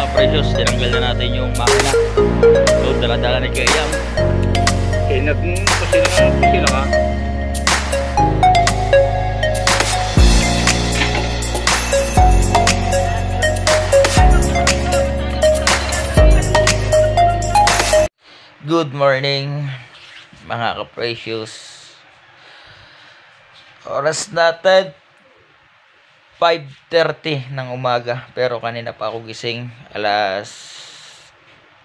mga precious, tinanggal na natin yung makina. So, dala-dala ni Kayam. Nagpasila ka. Good morning mga ka-precious. Oras natin 5:30 ng umaga, pero kanina pa ako gising. alas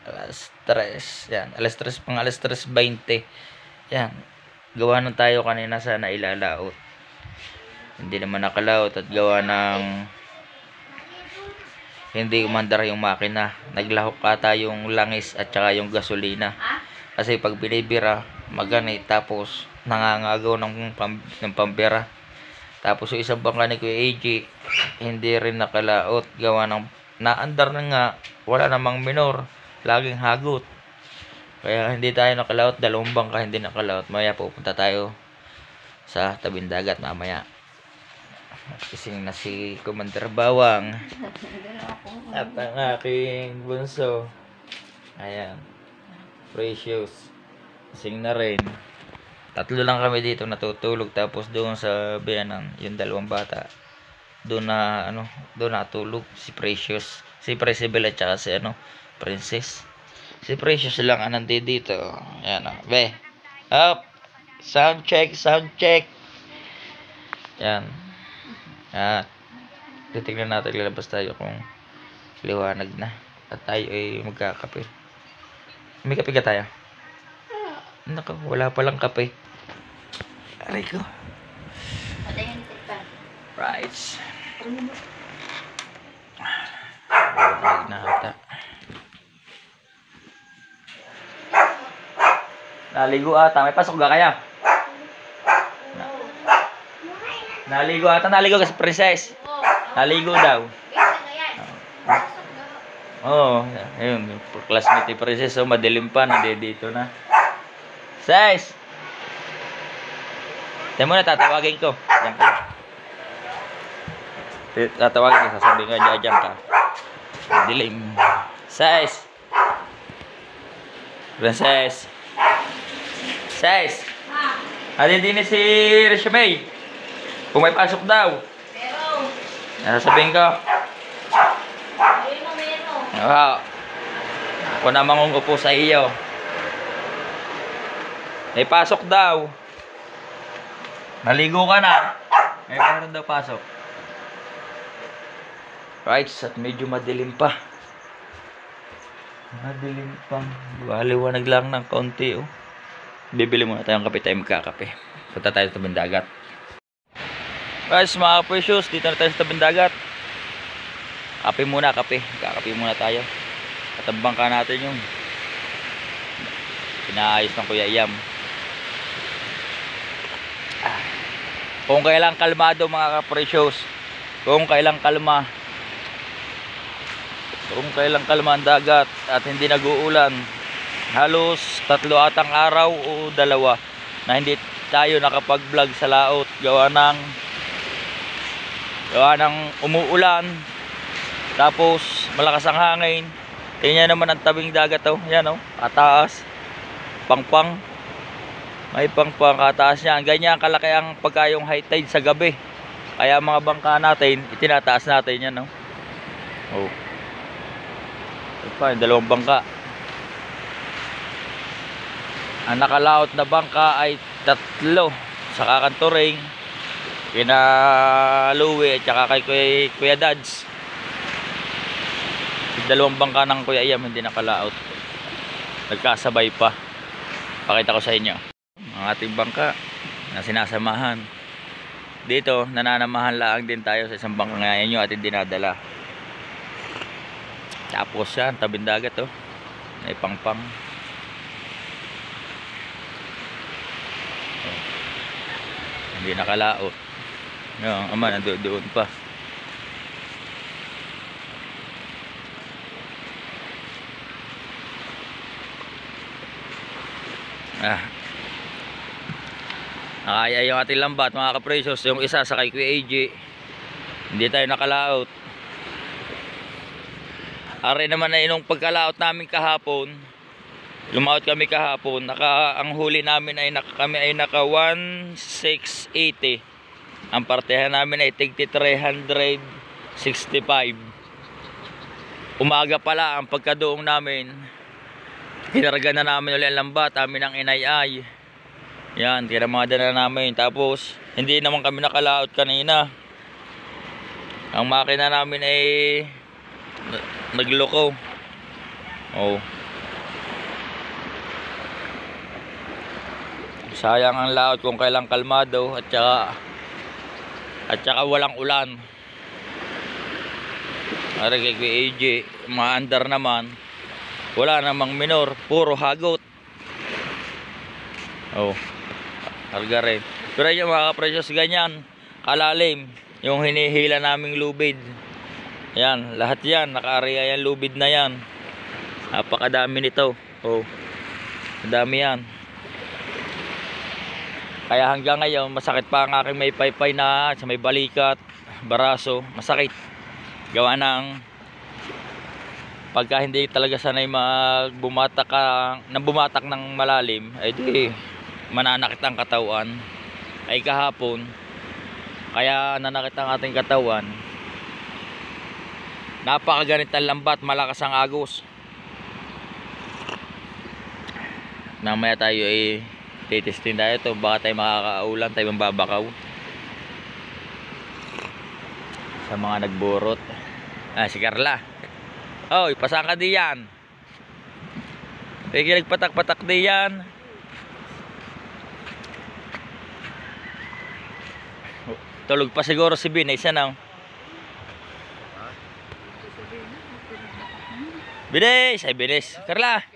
3. Yan, alas 3:20. Yan. Gawa nung tayo kanina sana ilalaot. Hindi naman nakalaot at gawa ng hindi umandar yung makina. Naglahok ata yung langis at saka yung gasolina. Kasi pag binibira, maganit, tapos nangangagaw ng pambira. Tapos yung isang bangka ni Kuya AJ, hindi rin nakalaot. Gawa ng naandar na nga, wala namang minor, laging hagot. Kaya hindi tayo nakalaot, dalawang bangka hindi nakalaot. Maya pupunta tayo sa tabing dagat mamaya. Kising na si Commander Bawang at ang aking bunso. Ayan, Precious. Kising na rin. Tatlo lang kami dito natutulog, tapos doon sa biyanan yung dalawang bata doon na doon natulog si Precious, si Presibel at saka si Princess. Si Precious lang ang nandito. Ayan be. Up. Sound check, sound check. Yan. Titignan natin, lalabas tayo kung liwanag na at tayo ay magkakape. May kape ka tayo? Naku, wala palang kape. Aray ko. Right. Liwanag na ata. Naligo ata. May pasok ka kaya? Naligo ata. Naligo ka sa Princess. Naligo daw. Oo. Ayun. Classmate ni Princess. So, madilim pa. Nandito na. Size! Tayo muna, tatawagin ko. Diyan ka. Tatawagin ko. Sasabihin ko, diyan ka. Dilim. Size! Princess! Size! Din si Rishmay. Kung may pasok daw. Sasabihin ko. Wow. Ako na mangungupo sa iyo. May pasok daw. Naligo ka na. May meron daw pasok. Right, at medyo madilim pa. Madilim pa. Liwanag lang ng kaunti, oh. Bibili muna tayong kape, tayo magkakape. Punta tayo sa tabing dagat. Guys, mga precious, dito na tayo sa tabing dagat. Kape muna, kape. Kakape muna tayo. At ang bangka natin yung pinaayos ng Kuya Iyam. Kung kailang kalmado mga ka-precious, kung kailang kalma ang dagat at hindi nag-uulan, halos 3 atang araw o 2 na hindi tayo nakapag-vlog sa laot gawa ng umuulan, tapos malakas ang hangin. Tingnan naman ang tabing dagat, oh. Yan, oh, kataas, pangpang. May pangpang kataas niyan. Ganyan kalaki ang pagkayong high tide sa gabi. Kaya mga bangka natin, itinataas natin yan, no? Oh. Ito pa, yung 2 bangka. Ang nakalaot na bangka ay 3. Sa Kakanturing, kina Louie at saka kay Kuya Dads. Yung 2 bangka ng Kuya Iyam hindi nakalaot. Nagkasabay pa. Pakita ko sa inyo ang ating bangka na sinasamahan. Dito nananamahan lang din tayo sa isang bangka ngayon yung ating dinadala. Tapos yan, tabing dagat, oh. May pangpang. Oh. Hindi nakalaot. Yung ama nandoon pa. Nakaya yung ating lambat mga ka-precious. Yung isa sa kay Kuya AJ, hindi tayo nakalaot. Ari naman na inong pagkalaot namin kahapon. Lumaot kami kahapon. Ang huli namin ay kami ay naka 1,680. Ang partehan namin ay tig 365. Umaga pala ang pagkadoong namin. Kinarga na namin ulit ang lambat. Amin ang inayay. Yan, kinamada na namin. Tapos, hindi naman kami nakalaot kanina. Ang makina namin ay nagloko. Oh. Sayang ang laot kung kailang kalmado at saka walang ulan. Para kay AJ, maandar naman. Wala namang minor, puro hagot. Oh. Karga rin. Pero yung mga kapresyos ganyan, kalalim. Yung hinihila naming lubid. Yan, lahat yan, naka-area yan, lubid na yan. Napakadami nito. Oh. Madami yan. Kaya hanggang ngayon, masakit pa ang aking may paypay na sa may balikat, baraso, masakit. Gawa ng pagka hindi talaga sanay bumatak ng malalim, ay di mananakit ang katawan. Ay kahapon, kaya nanakit ang ating katawan. Napakaganit ang lambat, malakas ang agos. Namaya tayo titestin tayo ito, baka tayo makakaulan, tayo mambabakaw sa mga nagburot. Si Carla, oh, ipasang ka diyan. Pwede nagpatak-patak diyan. Tulog pa siguro si Bin, isa na. Binis, ay binis. Carla,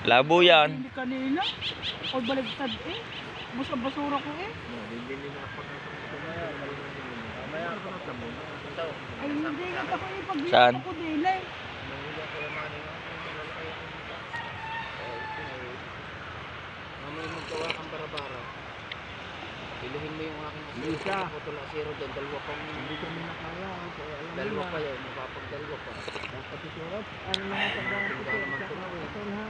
labo yan. Hindi kanina. O baligtad eh. Mas ang basura ko eh. Ay hindi nga pa ko ipag-iip Saan? ako dila eh. Mamay maggawa kang barabara. Piluhin mo yung aking asiro. Putula asiro doon. Dalawa pang... Hindi kami nakaya. Dalawa pa yun. Mapapagdalawa pa. Dapat isurat. Ano na sa mga tingga naman ito. Mga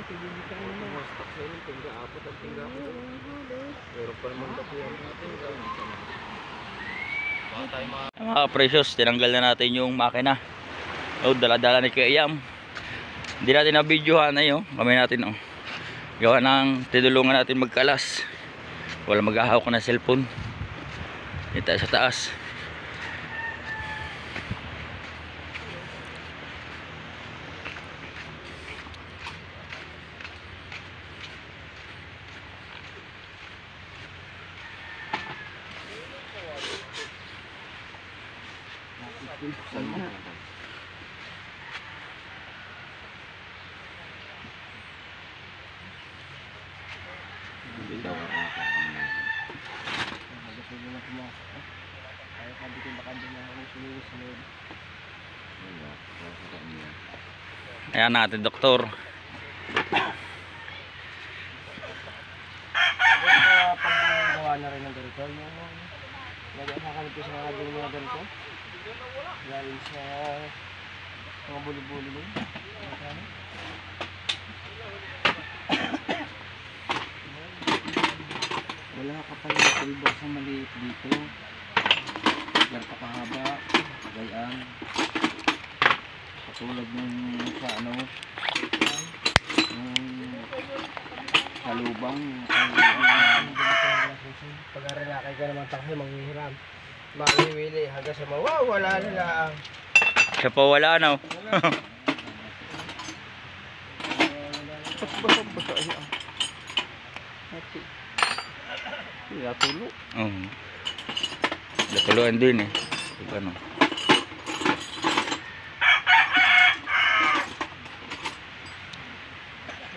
stock sa yun. Tingga apot at tingga ko. Pero pa naman dati yan natin. Mga precious, tinanggal na natin yung makina. Oh, dala-dala ni Kayam. Hindi natin na-videohan na yun. Kamay natin, oh. Gawa ng tinulungan natin magkalas. Wala maghahawak na cellphone. Dito sa taas. Ayan natin, doktor. Paggawa na rin ng ganito. Nag-asakanip ko sa mga ganito mga ganito. Galing sa mga buli-buli mo. Wala ka pala yung silver sa maliit dito. Ganito kahaba. Gayaan. Katulad nung sa ano. Sa lubang. Pag-arilakay ka naman takbo, manghihiram. Makiwili hanggang sa mawawala na lang. Siya pa wala, no? Basa-basa yan. Tulo. Natuluan din eh. Ano?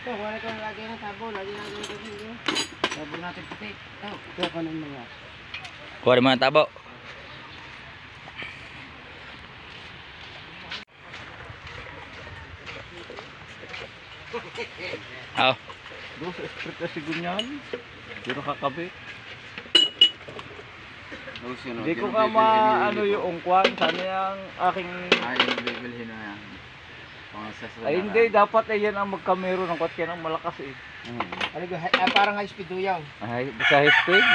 Ito, wala ka lagi ng tabo. Lagi lang ganito dito. Tabo natin puti. Oh, ito ka ng mga. Kuha rin mga tabo. Oh. Doon sa strip na sigunyan. Dito kakabit. Hindi ko nga maano yung kwan. Sana yung aking... Ay, yung bibilhin na yan. Ay hindi, dapat ay yan ang magkamero ng kwat kaya ng malakas eh. Ano ba? Parang high speed yan. Ay, sa high speed.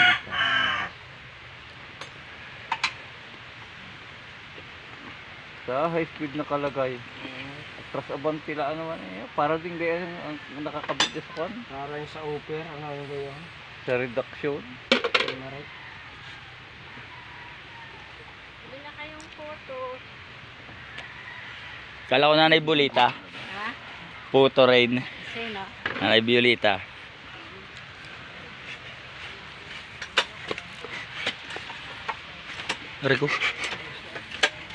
Sa high speed nakalagay. Atras abante la naman eh. Para din ganyan ang nakakabit sa kwan. Parang sa upper, ano yung gayon? Sa reduction. Bili na kayong photo. Kala ko Nanay Bulita. Ha? Puto rain. Sino? Nanay Violeta. Rico.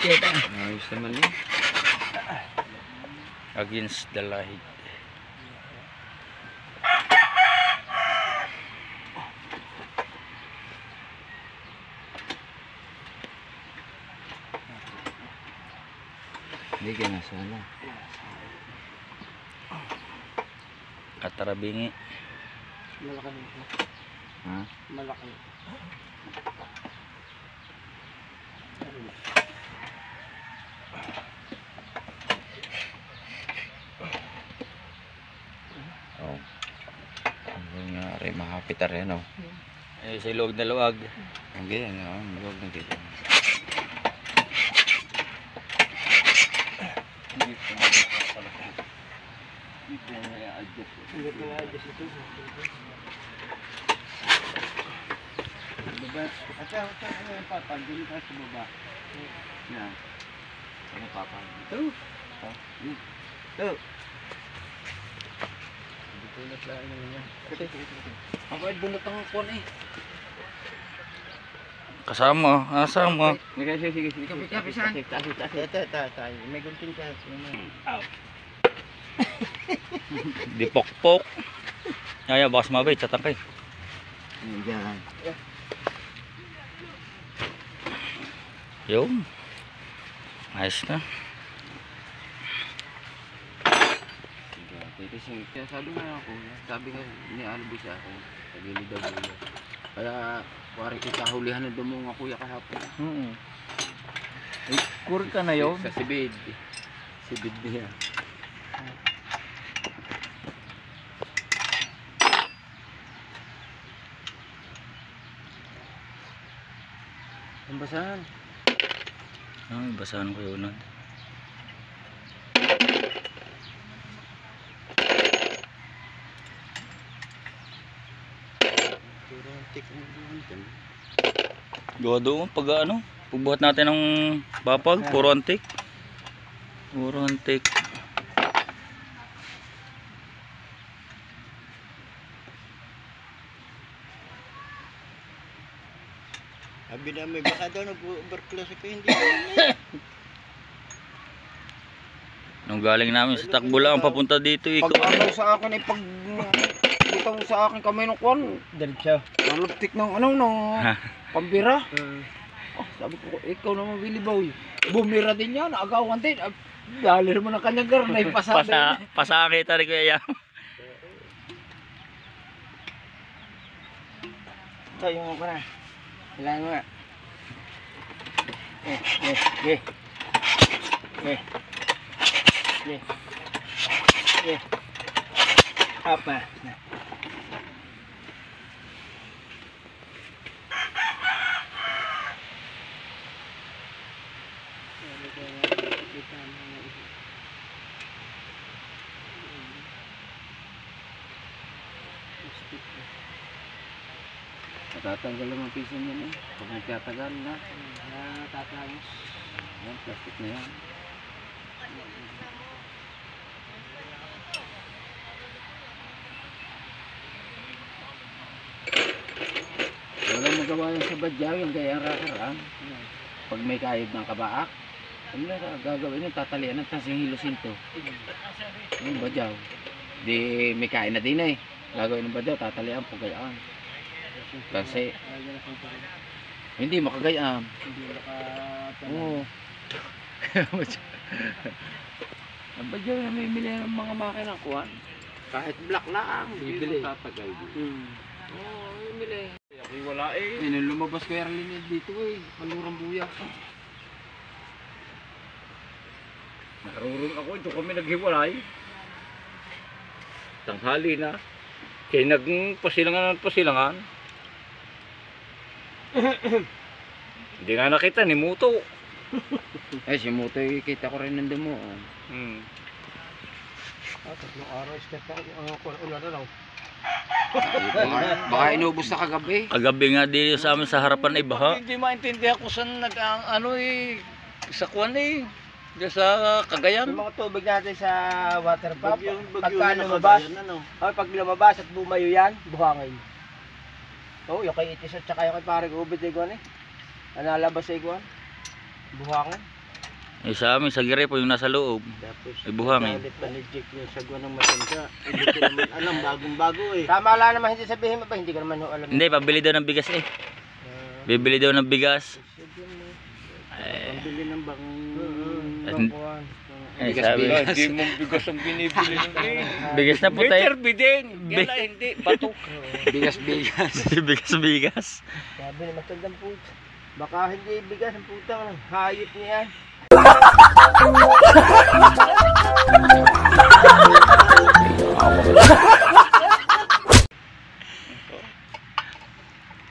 Ayos naman yun. Against the light. Hindi ka nasala. Katarabingi. Malaki nito. Ha? Malaki. Oh. Ano nga rin, mahapit na rin, oh. Eh, sa ilog na luwag. Ang ganyan, oh. Huwag na dito. Hindi ko na-adjust ito. Baba. Ate, ano yung papa? Dili ka sa baba. Yan. Ano papa? Ito. Ito. Dito lang naman yan. Ako ay bunot ang kuwan eh. Kasama. Asama. Sige. Kapisan. Ito. May gunting ka. Di pokpok. Ay, bakas mabay. Tatangkay. Yan. Yung. Ayos na. Kaya sabi nga ako, sabi nga ni Albi sa akin, tagili daw ulo. Kaya, pare kita hulihan na daw mga kuya kahapon. Eh, kurin ka na yun. Sa Sibid. Sibid niya. Ang basahan. Ay, basahan ko yun. Gawa doon pag ano, pagbuhat natin ng bapag, puro antik. Puro antik. Sabi na may baka daw nag-overclass ko hindi. Nung galing namin sa takbo lang papunta dito, ikaw. Pag sa akin ay pag bitaw sa akin kamay ng kwan. Diretso. Ang luptik ng ano ng pambira. Oh, sabi ko ikaw naman Willie Boy. Bumira din yan, agawan din. Dali naman ang kanyang garnay pasada. Pasakita rin kuya. Tayo mo pa na. Kailangan mo nga. Apa? Natatanggal lang ang piso niya eh. Pag nagtatagal na. Natatangos. Yan, plastic na yan. Walang magawa yan sa badyaw, yung gaya rakaraan. Pag may kayod ng kabaak, ano na gagawin yun, tatalian ng tasing hilusinto. Yung badyaw. Di may kain na din eh. Gagawin ng badyaw, tatalian po gayaan. Kasi hindi makagayaan. Hindi oo. Ang badyaw na may mili ng mga makina kuhan. Kahit black lang, bibili. Oo, may mili. Ay, wala eh. Nung lumabas ko Erlin dito eh. Palurang buya. Narurong ako, ito kami naghiwalay. Tanghali na. Kaya nagpasilangan ng pasilangan. Hindi nga nakita ni Muto. Eh, si Mutoy, kita ko rin nandun mo. Tatlong araw, step ako. Ulan na lang. Baka inubos na kagabi. Kagabi nga di sa amin sa harapan ay baha. Hindi maintindihan ko saan ano eh. Sa kuwan eh. Diyan sa Cagayan. Yung mga tubig natin sa water pump, pagka lumabas, pag lumabas at bumayo yan, buhangin. Oo, yung kay Itis at saka yung kay Parang Ubit iguan eh. Analabas sa iguan. Buhangin. Eh sa amin sa Girepo yung nasa loob. Tapos, Ay buhangin. ulit pa ni Jake yung sagwa ng matanda. Hindi ko naman alam, bagong-bago eh. Tama lang naman, hindi sabihin mo pa, hindi ko naman alam. Hindi, pabili daw ng bigas eh. Bibili daw ng bigas. Pambili ng bang... Eh, sabi, Hindi mo bigas ang binibili nun eh. bigas na puti. Bitter bidin. Yan na hindi. Patok. Bigas-bigas. Bigas. Sabi ni matandang puta. Baka hindi bigas ang putang, hayop niya yan.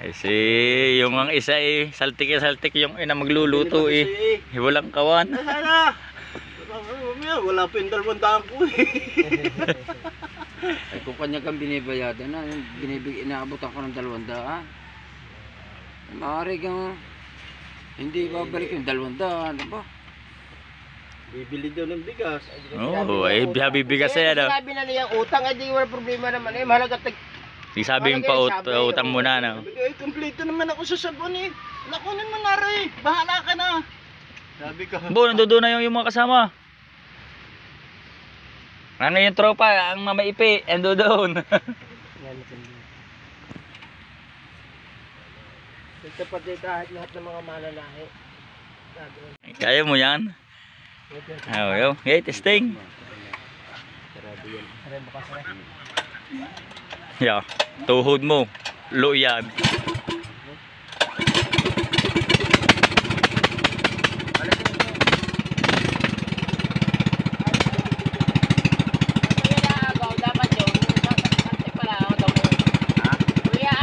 Eh si yung ang isa eh, saltik yung ina magluluto eh. Walang kawan. Sana! Wala pa yung 200 ko eh. Ay, kung kanya kang binibayadan na, inaabotan ko ng 200. Maaari kang hindi babalik yung 200. Ano ba? Bibili daw ng bigas. Oo, eh bibigas eh ano. Sabi na niyang utang, hindi wala problema naman eh. Mahalaga Di sabi yung utang muna no. Ay, kompleto naman ako sa sabon eh. Nakunin mo na rin. Bahala ka na. Sabi ko. Bo, nandoon na yung mga kasama. Ano yung tropa, ang mamaipi, ando doon. Ito pati kahit lahat ng mga mananahe. Kaya mo yan? Yo, okay, testing. Yeah, tuhod mo, luyan.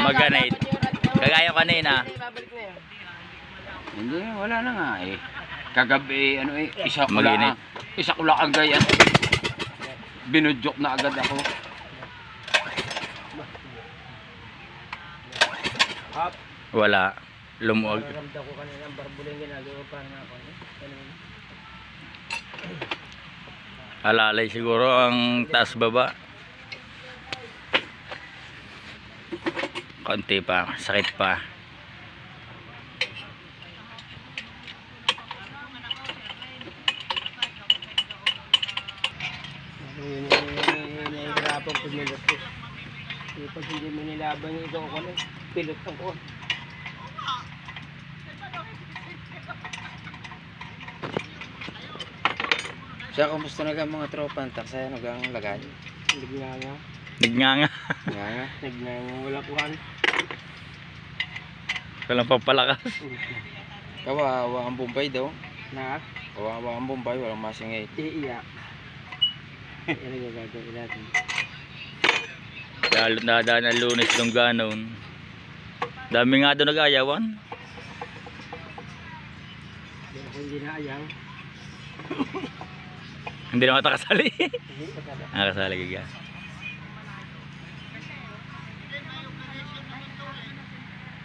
Maganate. Kagaya kanina. Hindi, wala na nga eh. Kagabi, ano eh, isa ko Mag-init. lang. Isa ko lang ang gayan. Binudyok na agad ako. Wala. Lumuwag. Naramdam ko kanina ang barbuling ginagawa pa nga ako. Alalay siguro ang taas baba. Konti pa, sakit pa. Nahihirapan ko nilapas. Pag hindi mo nilaban yung ito ko na, pilot ako. Siya, kumusta na mga tropa? Ang taksaya, nagang lagay. Nagnanga. Nagnganga. Nga. Nagnanga. Wala kuhan. Walang papalakas. Kawawa ang Bombay daw. Na? Kawawa ang Bombay, walang masingay. Iiyak. Yan ang gagawin natin. Lalo na daan ang Lunes ng ganon. Dami nga doon nag-ayawan. Hindi na ayang. Hindi naman takasali. Hindi pa talaga. Nakasali ka.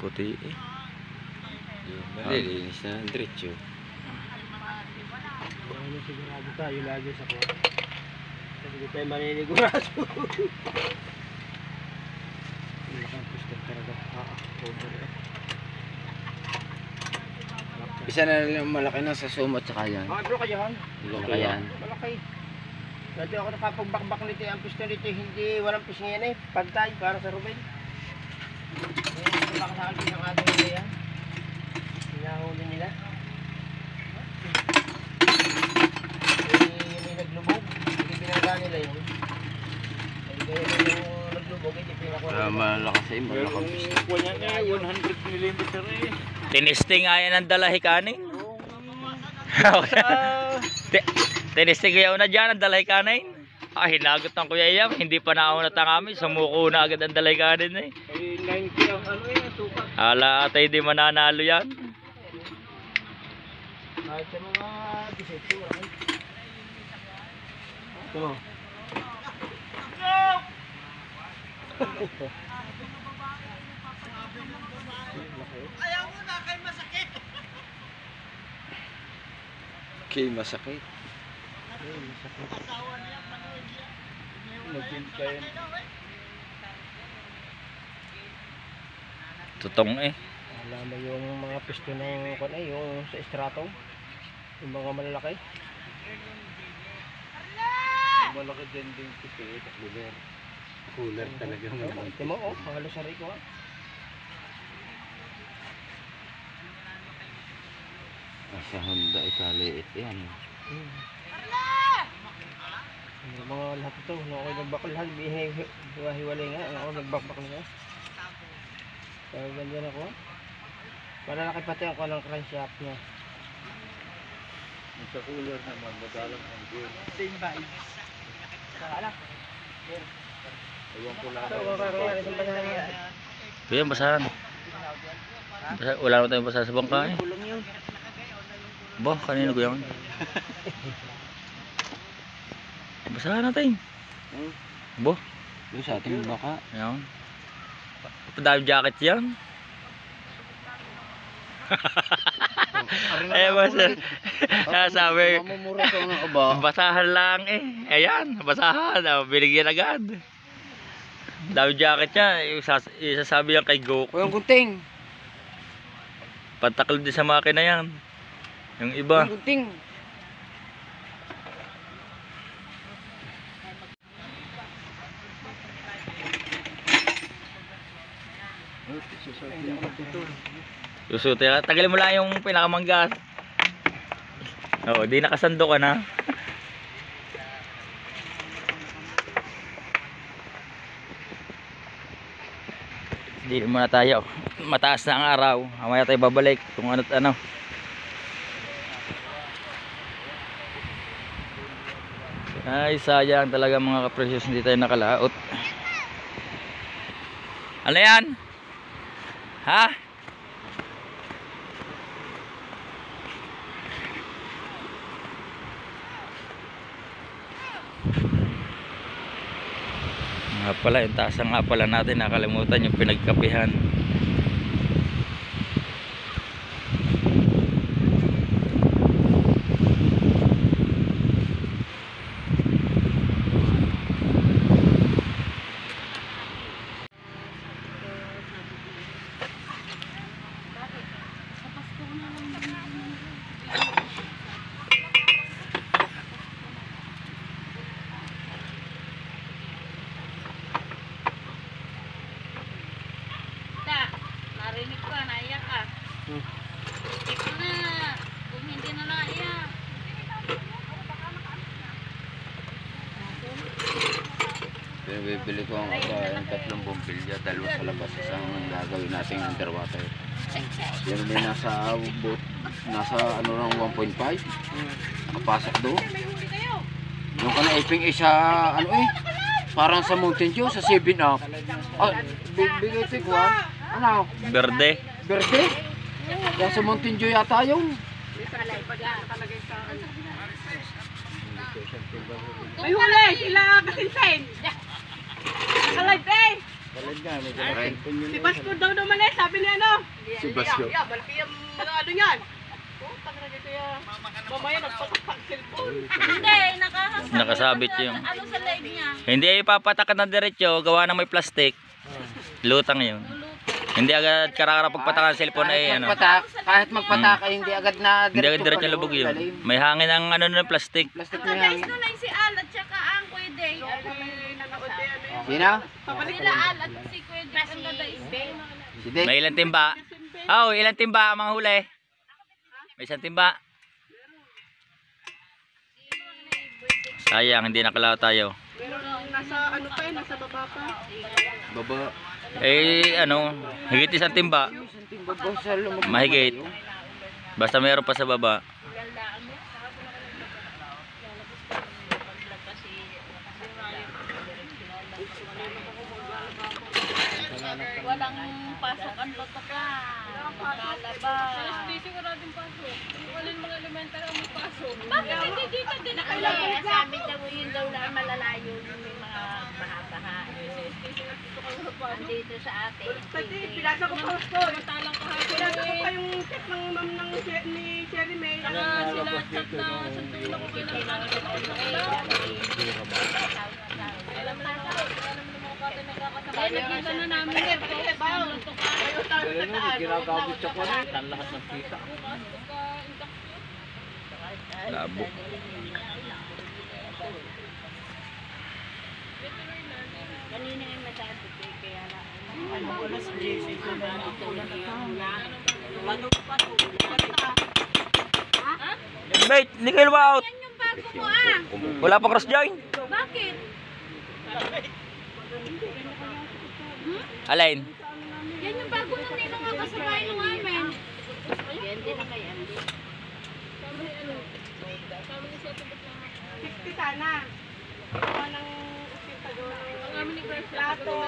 Puti eh. Malilinis na ang diretso. Ano sigurado tayo lagi sa kuha. Kasi hindi tayo maninigurado. Hindi kang puster talaga. Over eh. Isa na lang malaki na sa sumo at saka yan. Bro kayo han? Malaki yan. Malaki. Dati ako nakapagbakbak nito ang puster nito. Hindi walang pisngi yan eh. Pantay para sa Ruben. Nakasakal din ang ating nila yan. Hinahuli nila. Yun yung naglubog. Hindi binaga nila yun. Ay kaya yung naglubog. hindi pinakuha. Kaya malakas eh, malakas pista. Kuha niya na 100mm eh. Tinisting nga yan ang dalahi kanin. Tinisting kaya una dyan ang dalahi kanin. Ah, hinagot ng kuya Iyam. Hindi pa nauna tangami. Sumuko na agad ang dalahi kanin eh. Ay, 90 ang ano eh, sukat. Ala atay di mananalo yan. Kahit sa mga 18, wala kayo. Ito. Okay, masakit. Nagpintayin. Tutong eh. Alam mo yung mga pisto ng kung yung sa estrato. Yung mga malalaki. Malaki din din kasi cooler. Cooler talaga naman. Ito mo, oh, halos sa riko ah. Sa Honda ikaliit yan. Yung mga lahat ito, nung ako'y nagbakulahan, hiwalay nga, ako nagbakbak nga. Kaya ganyan ako. Malalaki pati ako ng crankshaft niya. Sa cooler naman, madalang ang gear. Same vibes. Saka lang. Ewan ko lang. So, makakayari sa banana. Kuya, basahan. Wala naman tayong basahan sa bangka eh. Kulong yun. Bo, kanino kuya? Basahan natin. Bo, Yung sa ating baka. yan. Dami jacket yan. Eh, basa. Sabi, Mamumura ka ng aba. basahan lang eh. Ayan, basahan. Oh, binigyan agad. Dami jacket niya. Isasabi yan kay Goku. O yung gunting. Pantaklo din sa makina yan. Yung iba. Yung gunting. Susuti ka. Tagalin mo lang yung pinakamanggas. Oo, di nakasando ka na. Di muna tayo. Mataas na ang araw. Mamaya tayo babalik kung ano't ano. Ay, sayang talaga mga kapresyos, hindi tayo nakalaot. Ano yan? Ha? Nga pala, yung tasang nga pala natin, nakalimutan yung pinagkapihan. Narinig ko, naiyak ka. Ito na, kung hindi na naiyak. Pero bibili ko ang yung 3 bumbilya, 2 sa labas, isang gagawin natin underwater. Yan may nasa boat, nasa ano lang 1.5. Nakapasok doon. Yung ka na iping isa, ano eh, parang sa Mountain Dew, sa 7-Up. Ah, bigay ito ko ano? Berde. Verde? Yan sa Mountain Dew yata yung. May huli, sila kasinsen. Nakalive eh. Balag nga, may Right. Si Basko daw naman eh, sabi niya ano. Si Basko. Malaki yung ano yan. Mamaya nagpatak cellphone. Hindi, Nakasabit yung. ano sa live niya. Hindi ipapatakan ng diretso, gawa na may plastic. Lutang yun. Hindi agad karakara pagpatakan ng cellphone ay ano. Kahit magpatak ay hindi agad na Hindi agad diretso lubog yun. May hangin ang ano ng plastic. Plastic Ito na guys, yan. nunay si Al at saka ang Kuya Day. Sino? Sila Al at si Kuya Day. Ang ganda isbe. Si Dick. May ilang timba? Oh, ilang timba ang mga huli? May isang timba. Sayang, hindi nakalaw tayo. Pero nasa ano pa eh, nasa baba pa. Baba. Eh, ano, higit isang timba. Mahigit. Basta mayroon pa sa baba. Walang pasokan pa ka. Maglalaba. Siguro din pasok. Walang mga elementary ang pasok. Bakit hindi dito din nakailangan? Sabi daw yun daw na malalayo yung may mga baha-baha. Andito sa atin. Pati, pinasa ko pa po. Pinasa ko pa yung check ng ma'am ni Sherry May. Sila chat na santuin ako kailangan. Kaya nakita na namin eh. Ginagamit sa kwanan, lahat ng pisa. Labo. Kanina yung masabi kaya na. Mate, hindi kayo ba out? Yan yung bago mo ah. Wala pa cross join? Bakit? Alain. Yan yung bago na nila mga kasabay nung amin. Yan din na kay Andy. 60 sana. Kuha ng usinta doon. Ang amin ni Plato.